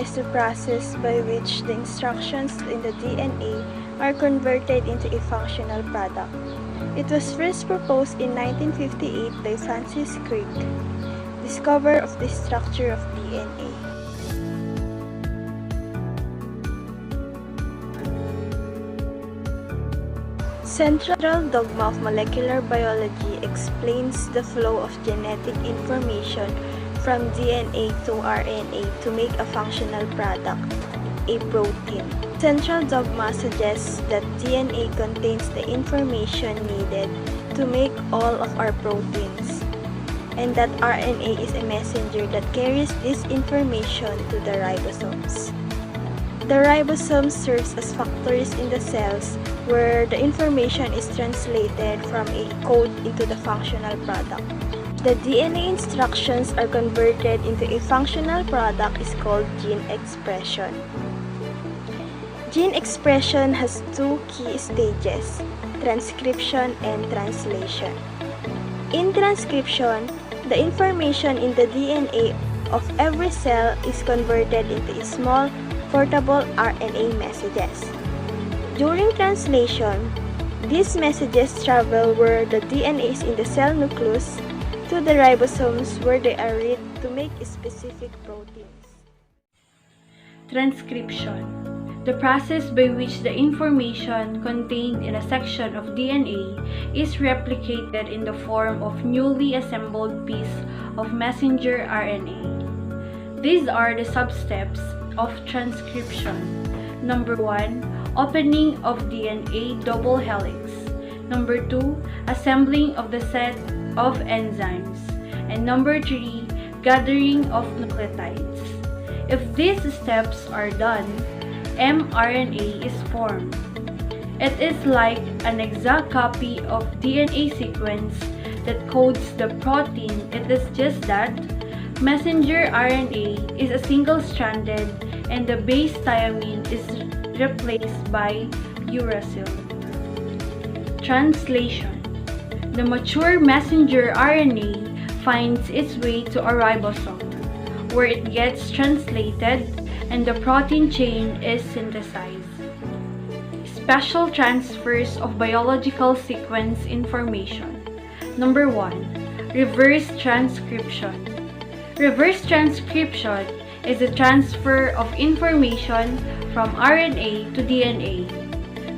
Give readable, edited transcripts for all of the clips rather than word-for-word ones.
summarized the process by which the instructions in the DNA are converted into a functional product. It was first proposed in 1958 by Francis Crick, discoverer of the structure of DNA. Central dogma of molecular biology explains the flow of genetic information from DNA to RNA to make a functional product, a protein. Central dogma suggests that DNA contains the information needed to make all of our proteins, and that RNA is a messenger that carries this information to the ribosomes. The ribosome serves as factories in the cells where the information is translated from a code into the functional product. The DNA instructions are converted into a functional product is called gene expression. Gene expression has two key stages, transcription and translation. In transcription, the information in the DNA of every cell is converted into small, portable RNA messages. During translation, these messages travel where the DNA is in the cell nucleus to the ribosomes where they are read to make specific proteins. Transcription: the process by which the information contained in a section of DNA is replicated in the form of newly assembled piece of messenger RNA. These are the substeps of transcription. Number 1, opening of DNA double helix. Number 2, assembling of the set of enzymes. And number 3, gathering of nucleotides. If these steps are done, mRNA is formed. It is like an exact copy of DNA sequence that codes the protein. It is just that messenger RNA is a single-stranded and the base thymine is replaced by uracil. Translation: the mature messenger RNA finds its way to a ribosome, where it gets translated and the protein chain is synthesized. Special transfers of biological sequence information. Number 1, reverse transcription. Reverse transcription is the transfer of information from RNA to DNA.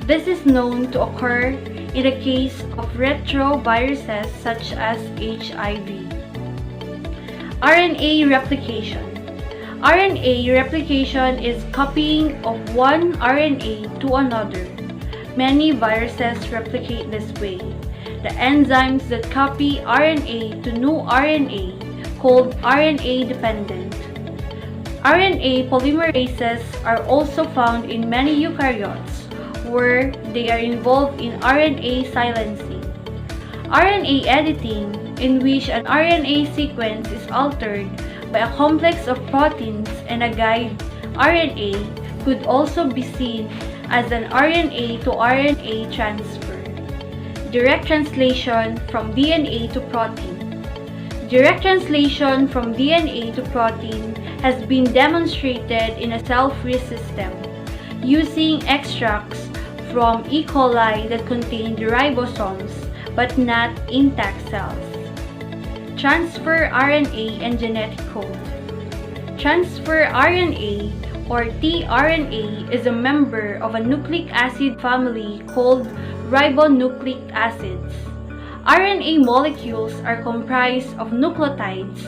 This is known to occur in the case of retroviruses such as HIV. RNA replication. RNA replication is copying of one RNA to another. Many viruses replicate this way. The enzymes that copy RNA to new RNA called RNA-dependent. RNA polymerases are also found in many eukaryotes, where they are involved in RNA silencing. RNA editing, in which an RNA sequence is altered by a complex of proteins and a guide RNA, could also be seen as an RNA to RNA transfer. Direct translation from DNA to protein. Direct translation from DNA to protein has been demonstrated in a cell-free system using extracts from E. coli that contain the ribosomes but not intact cells. Transfer RNA and genetic code. Transfer RNA or tRNA is a member of a nucleic acid family called ribonucleic acids. RNA molecules are comprised of nucleotides,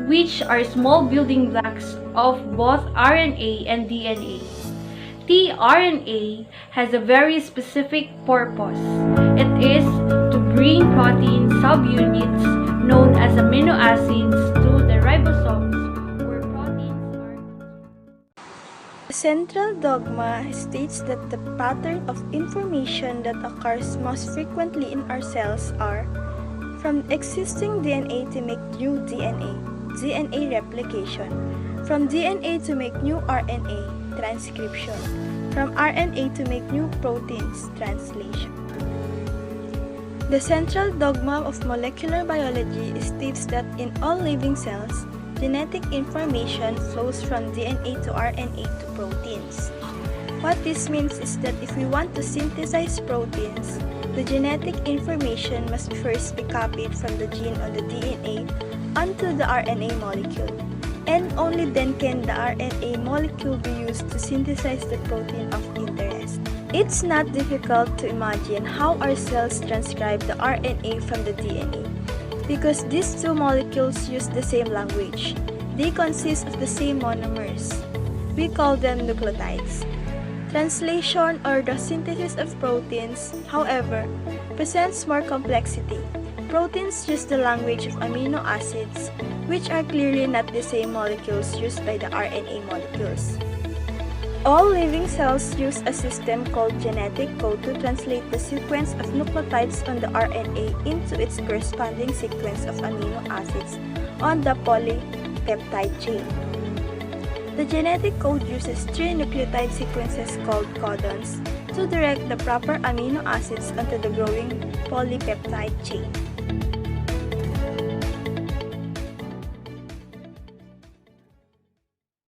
which are small building blocks of both RNA and DNA. tRNA has a very specific purpose. It is to bring protein subunits known as amino acids to the ribosomes where proteins are. The central dogma states that the pattern of information that occurs most frequently in our cells are from existing DNA to make new DNA replication, from DNA to make new RNA, transcription, from RNA to make new proteins, translation. The central dogma of molecular biology states that in all living cells, genetic information flows from DNA to RNA to proteins. What this means is that if we want to synthesize proteins, the genetic information must first be copied from the gene on the DNA onto the RNA molecule, and only then can the RNA molecule be used to synthesize the protein of interest. It's not difficult to imagine how our cells transcribe the RNA from the DNA, because these two molecules use the same language. They consist of the same monomers. We call them nucleotides. Translation or the synthesis of proteins, however, presents more complexity. Proteins use the language of amino acids, which are clearly not the same molecules used by the RNA molecules. All living cells use a system called genetic code to translate the sequence of nucleotides on the RNA into its corresponding sequence of amino acids on the polypeptide chain. The genetic code uses 3 nucleotide sequences called codons to direct the proper amino acids onto the growing polypeptide chain.